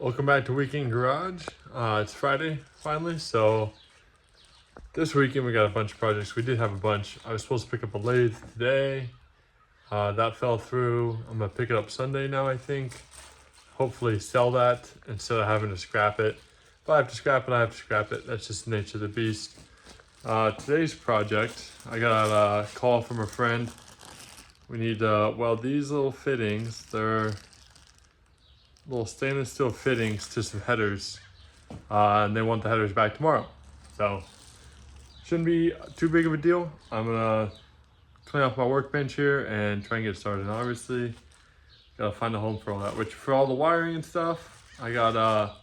Welcome back to Weekend Garage. It's Friday finally, so this weekend we got a bunch of projects. We did have a bunch. I was supposed to pick up a lathe today. That fell through. I'm gonna pick it up Sunday now, I think. Hopefully sell that instead of having to scrap it. If I have to scrap it, I have to scrap it. That's just the nature of the beast. Today's project, I got a call from a friend. We need to weld these little fittings. They're little stainless steel fittings to some headers, and they want the headers back tomorrow. So shouldn't be too big of a deal. I'm gonna clean off my workbench here and try and get started. And obviously gotta find a home for all that, which for all the wiring and stuff, I got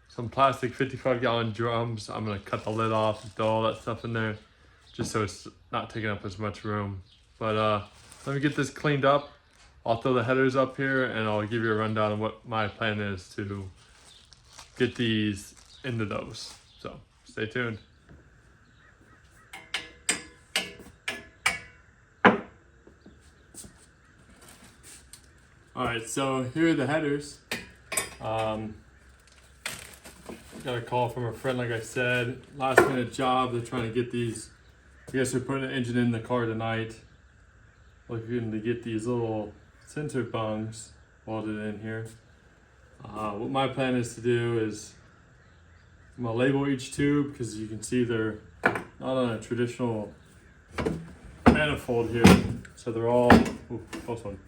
some plastic 55-gallon drums. I'm gonna cut the lid off and throw all that stuff in there just so it's not taking up as much room. But let me get this cleaned up. I'll throw the headers up here and I'll give you a rundown of what my plan is to get these into those. So stay tuned. All right, so here are the headers. Got a call from a friend, like I said, last minute job. They're trying to get these. I guess they're putting an engine in the car tonight. Looking to get these little sensor bungs welded in here. What my plan is to do is I'm gonna label each tube because you can see they're not on a traditional manifold here. So they're all, close one.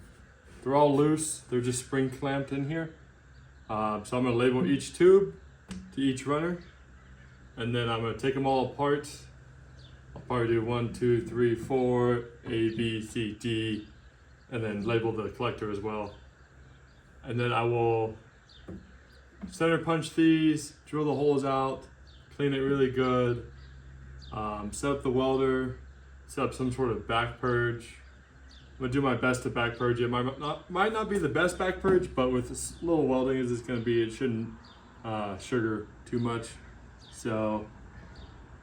They're all loose. They're just spring clamped in here. So I'm gonna label each tube to each runner, and then I'm gonna take them all apart. I'll probably do 1, 2, 3, 4, A, B, C, D, and then label the collector as well. And then I will center punch these, drill the holes out, clean it really good, set up the welder, set up some sort of back purge. I'm gonna do my best to back purge it. Might not be the best back purge, but with as little welding as it's gonna be, it shouldn't sugar too much. So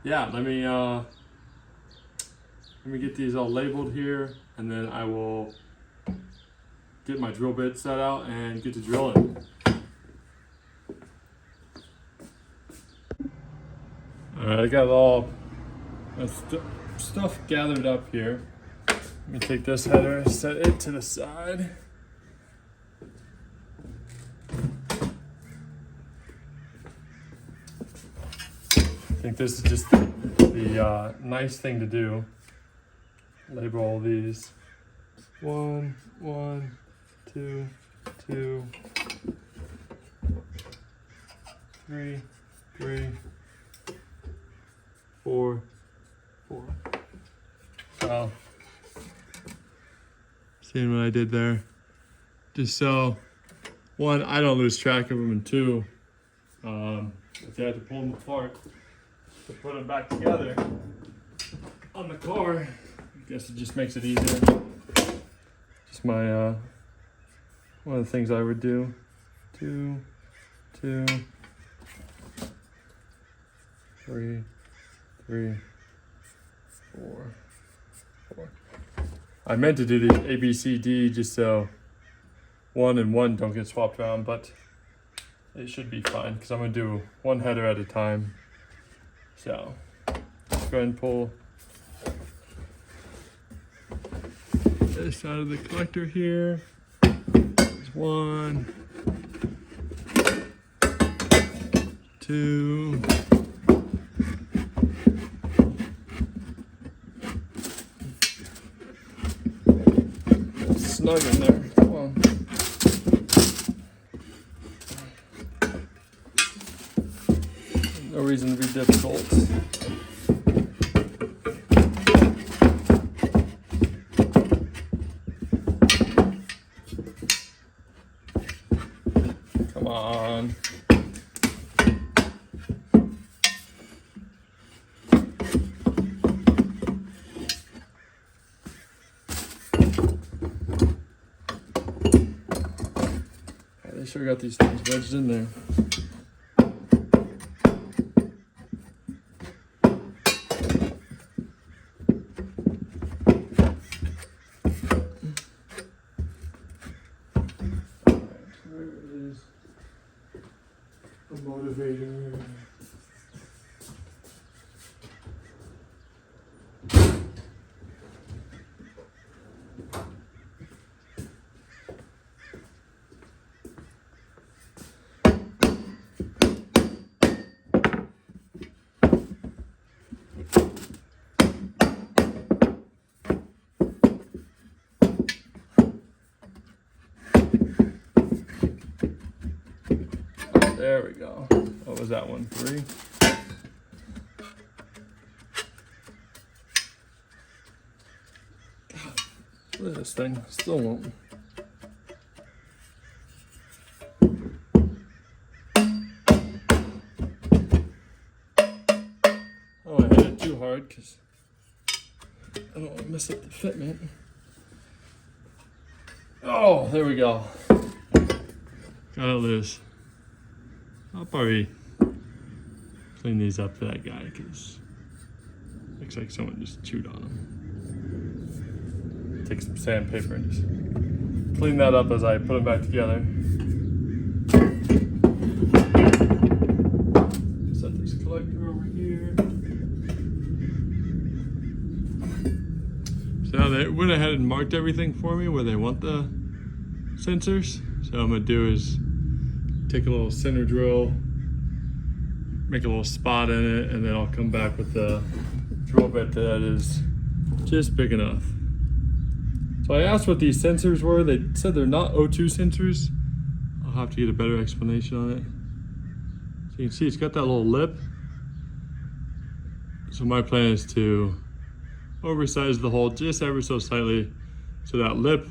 yeah, let me get these all labeled here, and then I will get my drill bit set out and get to drilling. All right, I got all my stuff gathered up here. Let me take this header, set it to the side. I think this is just the nice thing to do. Label all these. 1, 1, 2, 2, 3, 3, 4, 4. So, seeing what I did there? Just so, one, I don't lose track of them, and two, if you have to pull them apart to put them back together on the car, I guess it just makes it easier. Just my one of the things I would do. 2, 2, 3, 3, 4, 4. I meant to do these A, B, C, D just so 1 and 1 don't get swapped around, but it should be fine because I'm gonna do one header at a time. So let's go ahead and pull this out of the collector here. There's 1, 2, snug in there. Come on. No reason to be difficult. Come on. They sure got these things wedged in there. that one? 3? God, look at this thing. Still won't. Oh, I hit it too hard because I don't want to mess up the fitment. Oh, there we go. Got it loose. I'll probably clean these up for that guy because looks like someone just chewed on them. Take some sandpaper and just clean that up as I put them back together. Set this collector over here. So now they went ahead and marked everything for me where they want the sensors. So what I'm gonna do is take a little center drill, make a little spot in it, and then I'll come back with the drill bit that is just big enough. So I asked what these sensors were. They said they're not O2 sensors. I'll have to get a better explanation on it. So you can see it's got that little lip. So my plan is to oversize the hole just ever so slightly so that lip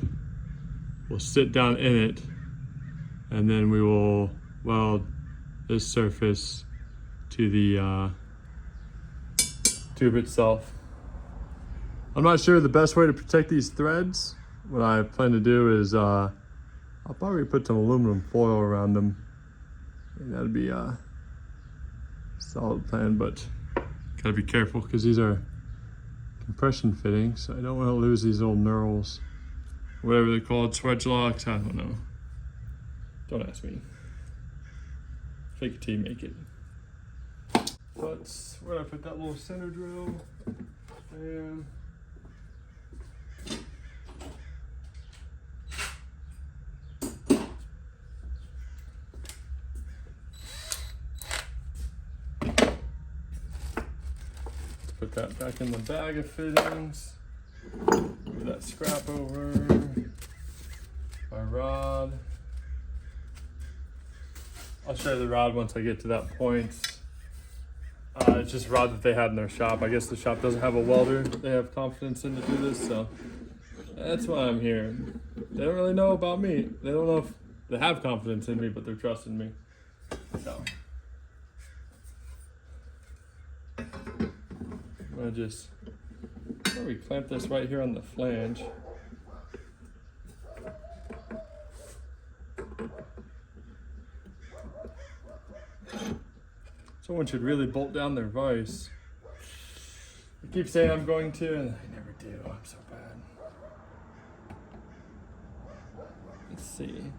will sit down in it, and then we will weld this surface to the tube itself. I'm not sure the best way to protect these threads. What I plan to do is I'll probably put some aluminum foil around them. And that'd be a solid plan, but gotta be careful because these are compression fittings, so I don't want to lose these little knurls. Whatever they're called, swedge locks, I don't know. Don't ask me. Fake it till you make it. But we're gonna put that little center drill and put that back in the bag of fittings. Move that scrap over. My rod. I'll show you the rod once I get to that point. It's just a rod that they had in their shop. I guess the shop doesn't have a welder they have confidence in to do this, so that's why I'm here. They don't really know about me. They don't know if they have confidence in me, but they're trusting me. So I'm gonna just probably clamp this right here on the flange. Someone should really bolt down their vise. I keep saying I'm going to, and I never do. I'm so bad. Let's see.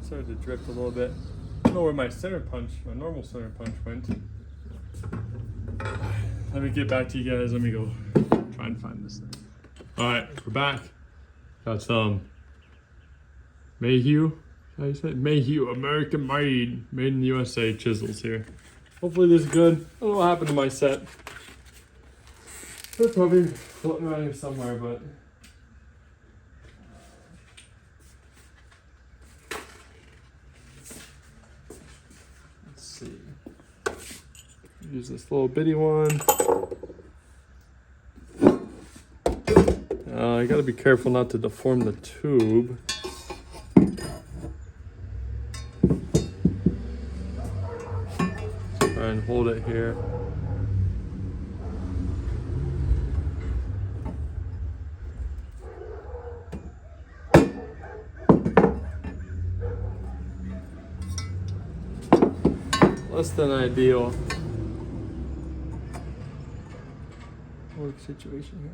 Started to drift a little bit. I don't know where my normal center punch went. Let me get back to you guys. Let me go try and find this thing. All right, we're back. Got some Mayhew, how you say it? Mayhew, American made in the USA chisels here. Hopefully this is good. I don't know what happened to my set. They're probably floating around here somewhere, but see. Use this little bitty one. I gotta be careful not to deform the tube. Try and hold it here. Less than ideal work situation here.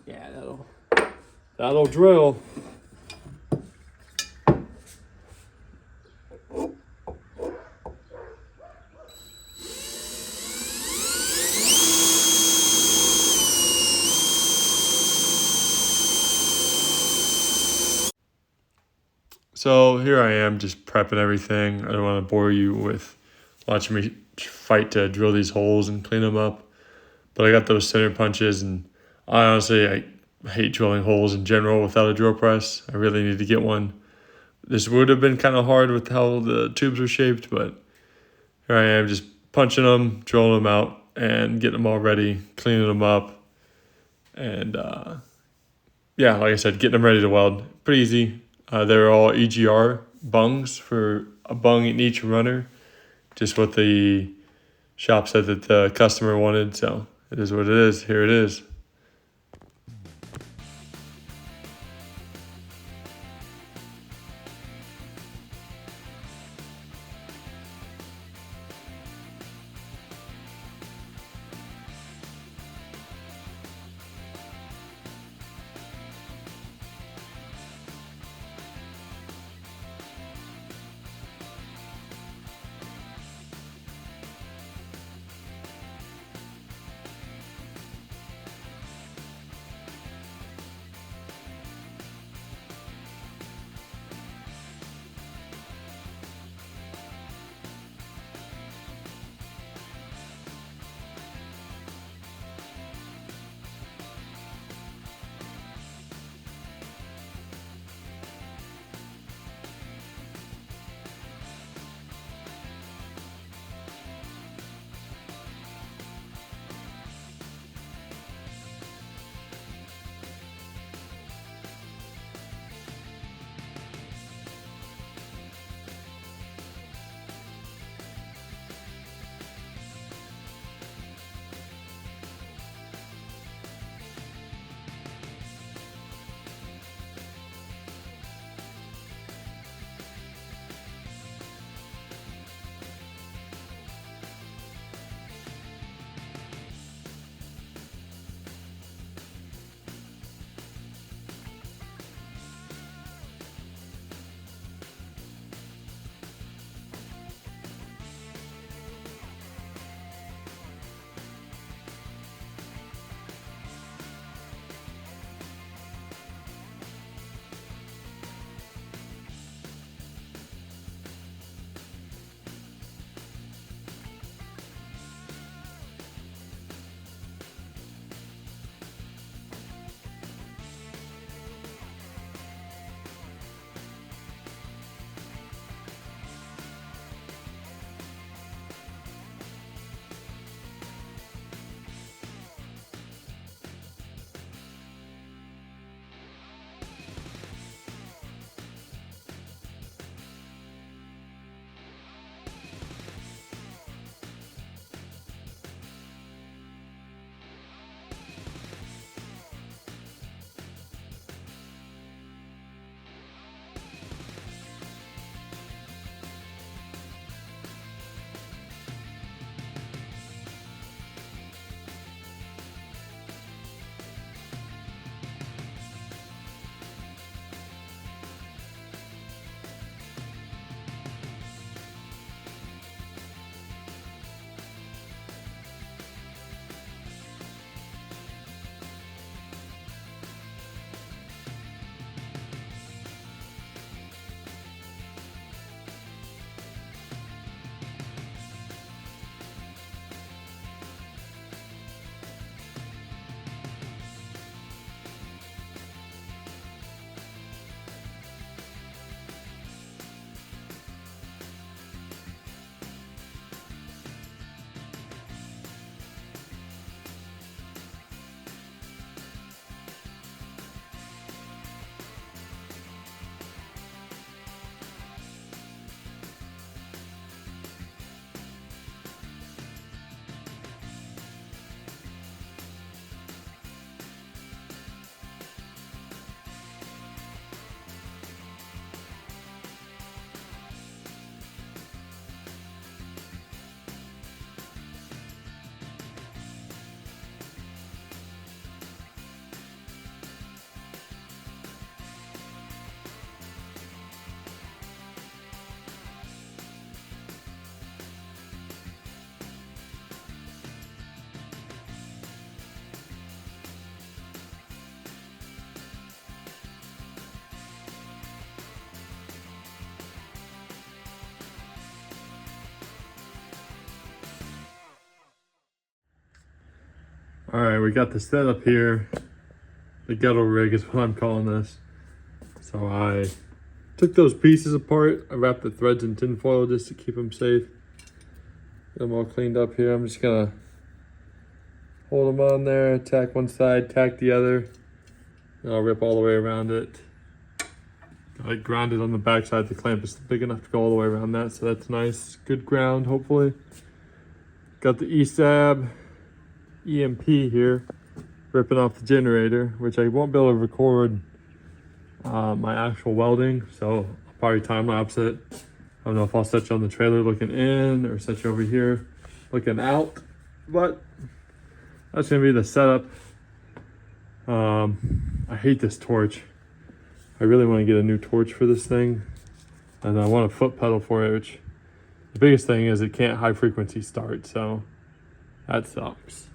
Yeah, that'll drill. So here I am just prepping everything. I don't want to bore you with watching me fight to drill these holes and clean them up. But I got those center punches, and I hate drilling holes in general without a drill press. I really need to get one. This would have been kind of hard with how the tubes were shaped, but here I am just punching them, drilling them out, and getting them all ready, cleaning them up. And yeah, like I said, getting them ready to weld. Pretty easy. They're all EGR bungs for a bung in each runner. Just what the shop said that the customer wanted, so it is what it is. Here it is. All right, we got the setup here. The ghetto rig is what I'm calling this. So I took those pieces apart. I wrapped the threads in tin foil just to keep them safe. Get them all cleaned up here. I'm just gonna hold them on there, tack one side, tack the other. And I'll rip all the way around it. I grounded on the back side. The clamp is big enough to go all the way around that, so that's nice. Good ground, hopefully. Got the ESAB EMP here, ripping off the generator, which I won't be able to record my actual welding, so I'll probably time lapse it. I don't know if I'll set you on the trailer looking in or set you over here looking out, but that's gonna be the setup. I hate this torch. I really want to get a new torch for this thing, and I want a foot pedal for it, which the biggest thing is it can't high frequency start, so that sucks.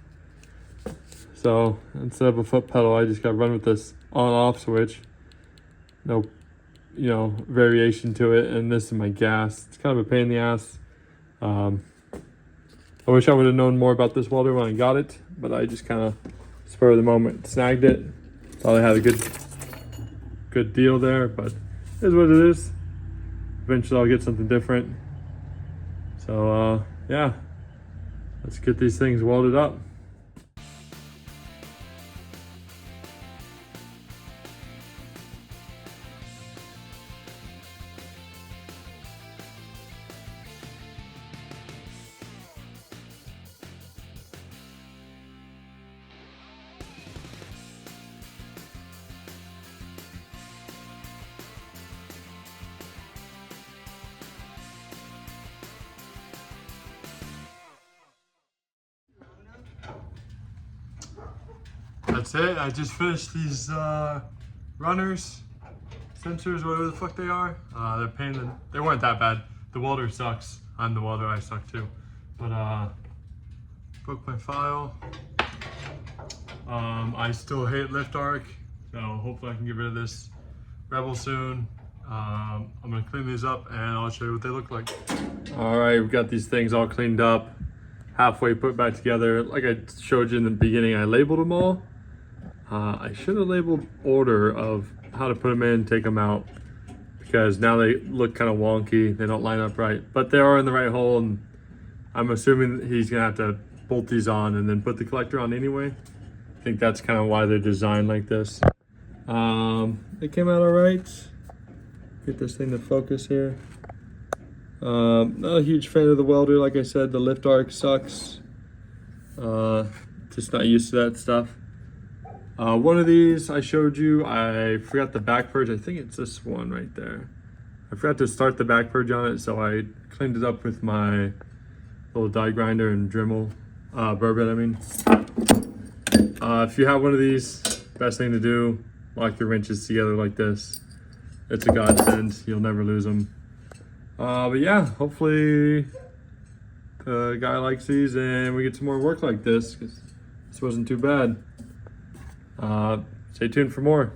So instead of a foot pedal, I just got to run with this on off switch. No, variation to it. And this is my gas. It's kind of a pain in the ass. I wish I would have known more about this welder when I got it, but I just kind of spur of the moment snagged it. Thought I had a good deal there, but it is what it is. Eventually I'll get something different. So yeah, let's get these things welded up. That's it. I just finished these runners, sensors, whatever the fuck they are. They're pain. They weren't that bad. The welder sucks. I'm the welder. I suck too. But broke my file. I still hate lift arc, so hopefully I can get rid of this Rebel soon. I'm gonna clean these up and I'll show you what they look like. All right, we've got these things all cleaned up, halfway put back together. Like I showed you in the beginning, I labeled them all. I should have labeled order of how to put them in, take them out, because now they look kind of wonky. They don't line up right, but they are in the right hole, and I'm assuming he's gonna have to bolt these on and then put the collector on anyway. I think that's kind of why they're designed like this. They came out all right. Get this thing to focus here. Not a huge fan of the welder. Like I said, the lift arc sucks. Just not used to that stuff. One of these I showed you, I forgot the back purge. I think it's this one right there. I forgot to start the back purge on it, so I cleaned it up with my little die grinder and Dremel, bourbon, I mean. If you have one of these, best thing to do, lock your wrenches together like this. It's a godsend, you'll never lose them. But yeah, hopefully the guy likes these and we get some more work like this, because this wasn't too bad. Stay tuned for more.